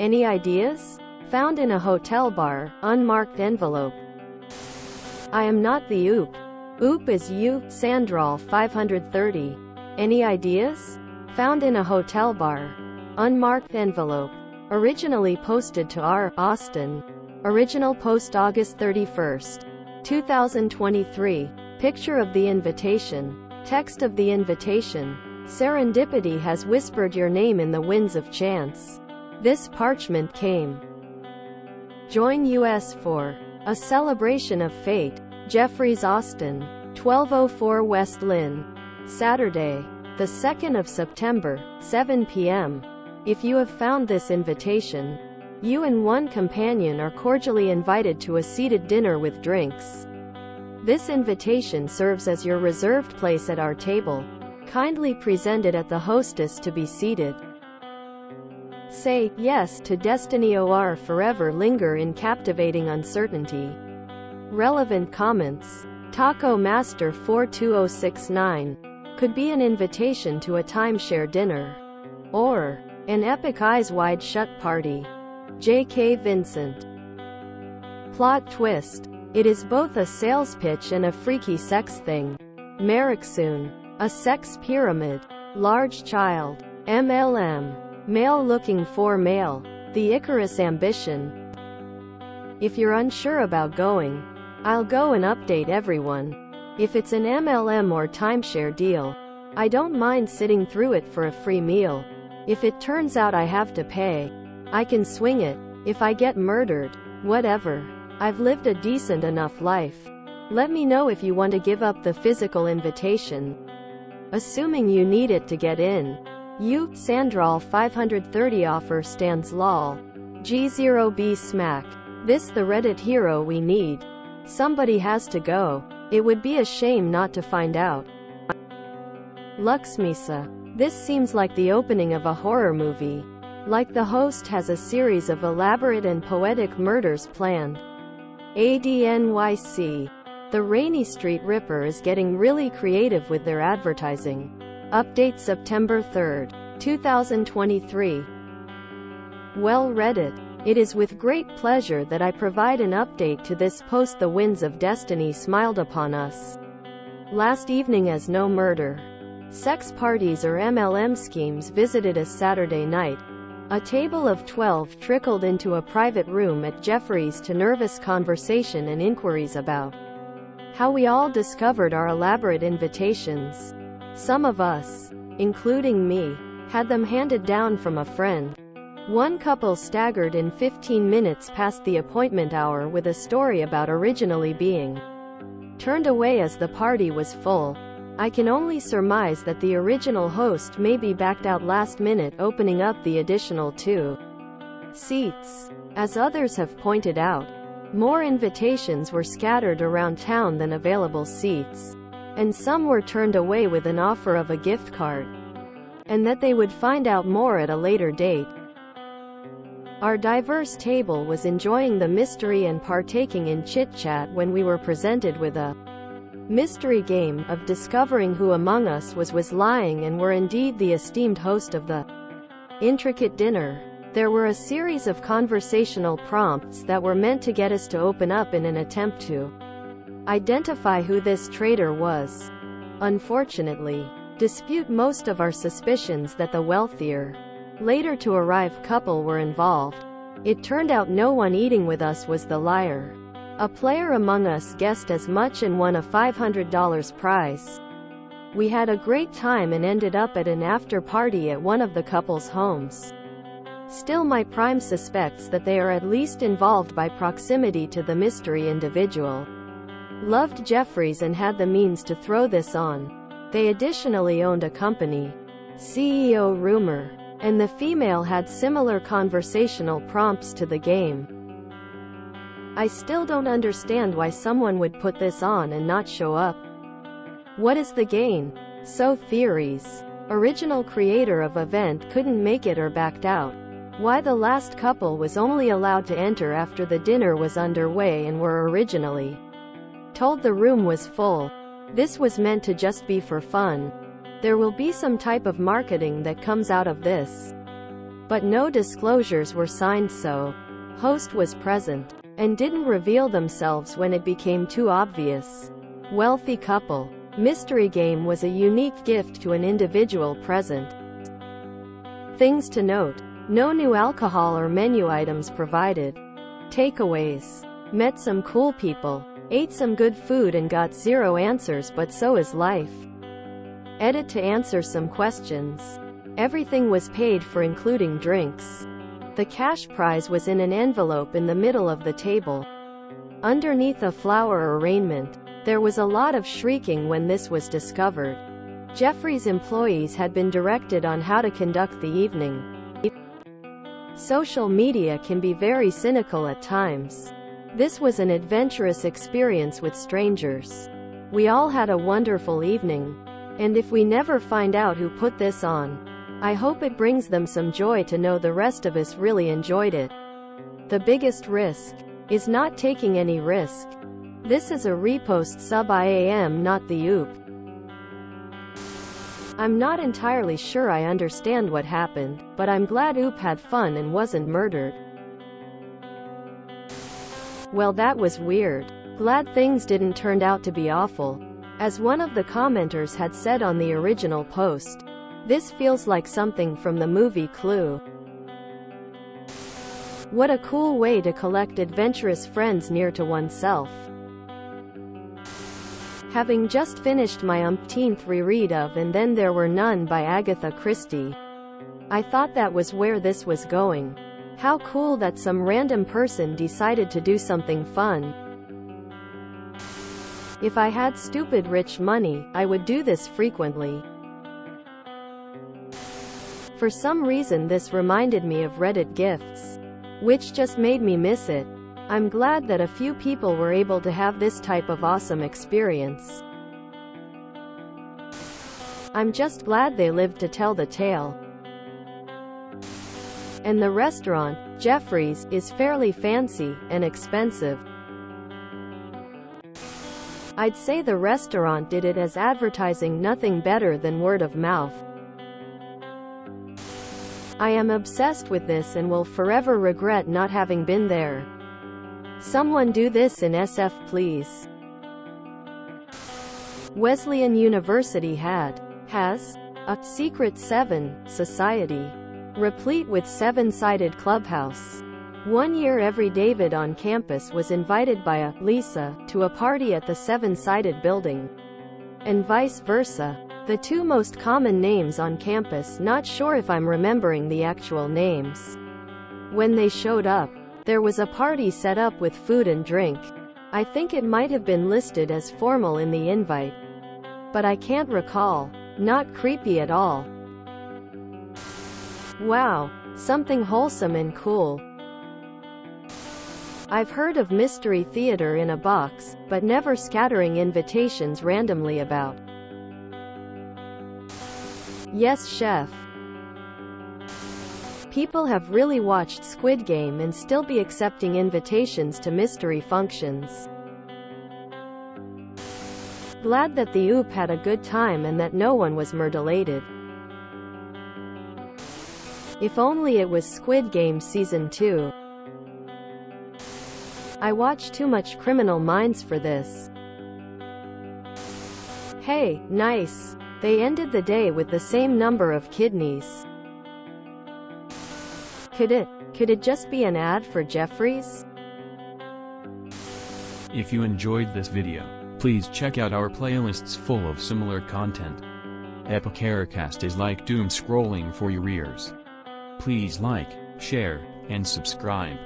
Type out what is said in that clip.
Any ideas? Found in a hotel bar, unmarked envelope. I am not the oop. Oop is you, Sandral 530. Any ideas? Found in a hotel bar. Unmarked envelope. Originally posted to R. Austin. Original post August 31st, 2023. Picture of the invitation. Text of the invitation. Serendipity has whispered your name in the winds of chance. This parchment came. Join us for a celebration of fate. Jeffries, Austin. 1204 West Lynn. Saturday, the 2nd of September, 7 p.m. If you have found this invitation, you and one companion are cordially invited to a seated dinner with drinks. This invitation serves as your reserved place at our table. Kindly present it at the hostess to be seated. Say yes to destiny or forever linger in captivating uncertainty. Relevant comments. Taco Master 42069 could be an invitation to a timeshare dinner. Or an epic eyes wide shut party. J.K. Vincent. Plot twist. It is both a sales pitch and a freaky sex thing. Marixoon. A sex pyramid. Large child. MLM. Male looking for male. The Icarus ambition. If you're unsure about going, I'll go and update everyone. If it's an MLM or timeshare deal, I don't mind sitting through it for a free meal. If it turns out I have to pay, I can swing it. If I get murdered, whatever. I've lived a decent enough life. Let me know if you want to give up the physical invitation. Assuming you need it to get in. You, Sandral 530 offer stands lol. G0B smack. This the Reddit hero we need. Somebody has to go. It would be a shame not to find out. Luxmisa. This seems like the opening of a horror movie. Like the host has a series of elaborate and poetic murders planned. ADNYC. The Rainy Street Ripper is getting really creative with their advertising. Update September 3rd, 2023. Well, Reddit. It is with great pleasure that I provide an update to this post. The winds of destiny smiled upon us last evening as no murder, sex parties or MLM schemes visited us Saturday night. A table of 12 trickled into a private room at Jeffries to nervous conversation and inquiries about how we all discovered our elaborate invitations. Some of us, including me, had them handed down from a friend. One couple staggered in 15 minutes past the appointment hour with a story about originally being turned away as the party was full. I can only surmise that the original host may be backed out last minute, opening up the additional 2 seats. As others have pointed out, more invitations were scattered around town than available seats, and some were turned away with an offer of a gift card, and that they would find out more at a later date. Our diverse table was enjoying the mystery and partaking in chit-chat when we were presented with a mystery game of discovering who among us was lying and were indeed the esteemed host of the intricate dinner. There were a series of conversational prompts that were meant to get us to open up in an attempt to identify who this traitor was. Unfortunately, dispute most of our suspicions that the wealthier, later to arrive couple were involved. It turned out no one eating with us was the liar. A player among us guessed as much and won a $500 prize. We had a great time and ended up at an after party at one of the couple's homes. Still, my prime suspects that they are at least involved by proximity to the mystery individual. Loved Jeffries and had the means to throw this on. They additionally owned a company. CEO rumor. And the female had similar conversational prompts to the game. I still don't understand why someone would put this on and not show up. What is the gain? So theories. Original creator of event couldn't make it or backed out. Why the last couple was only allowed to enter after the dinner was underway and were originally told the room was full. This was meant to just be for fun. There will be some type of marketing that comes out of this. but no disclosures were signed, so host was present and didn't reveal themselves when it became too obvious. Wealthy couple. Mystery game was a unique gift to an individual present. Things to note: no new alcohol or menu items provided. Takeaways: met some cool people, ate some good food and got zero answers, but so is life. Edit to answer some questions. Everything was paid for, including drinks. The cash prize was in an envelope in the middle of the table. Underneath a flower arrangement. There was a lot of shrieking when this was discovered. Jeffrey's employees had been directed on how to conduct the evening. Social media can be very cynical at times. This was an adventurous experience with strangers. We all had a wonderful evening. And if we never find out who put this on, I hope it brings them some joy to know the rest of us really enjoyed it. The biggest risk is not taking any risk. This is a repost sub IAM, not the OOP. I'm not entirely sure I understand what happened, but I'm glad OOP had fun and wasn't murdered. Well, that was weird. Glad things didn't turn out to be awful. As one of the commenters had said on the original post, this feels like something from the movie Clue. What a cool way to collect adventurous friends near to oneself. Having just finished my umpteenth reread of And Then There Were None by Agatha Christie, I thought that was where this was going. How cool that some random person decided to do something fun. If I had stupid rich money, I would do this frequently. For some reason this reminded me of Reddit gifts, which just made me miss it. I'm glad that a few people were able to have this type of awesome experience. I'm just glad they lived to tell the tale. And the restaurant, Jeffrey's, is fairly fancy and expensive. I'd say the restaurant did it as advertising, nothing better than word of mouth. I am obsessed with this and will forever regret not having been there. Someone do this in SF, please. Wesleyan University has a secret 7 society, replete with 7-sided clubhouse. One year every David on campus was invited by a Lisa to a party at the 7-sided building, and vice versa. The two most common names on campus, not sure if I'm remembering the actual names. When they showed up, there was a party set up with food and drink. I think it might have been listed as formal in the invite, but I can't recall. Not creepy at all. Wow, something wholesome and cool. I've heard of mystery theater in a box, but never scattering invitations randomly about. Yes, chef. People have really watched Squid Game and still be accepting invitations to mystery functions. Glad that the OOP had a good time and that no one was murder-related. If only it was Squid Game Season 2. I watch too much Criminal Minds for this. Hey, nice. They ended the day with the same number of kidneys. Could it just be an ad for Jeffrey's? If you enjoyed this video, please check out our playlists full of similar content. Epicaricast is like doom scrolling for your ears. Please like, share, and subscribe.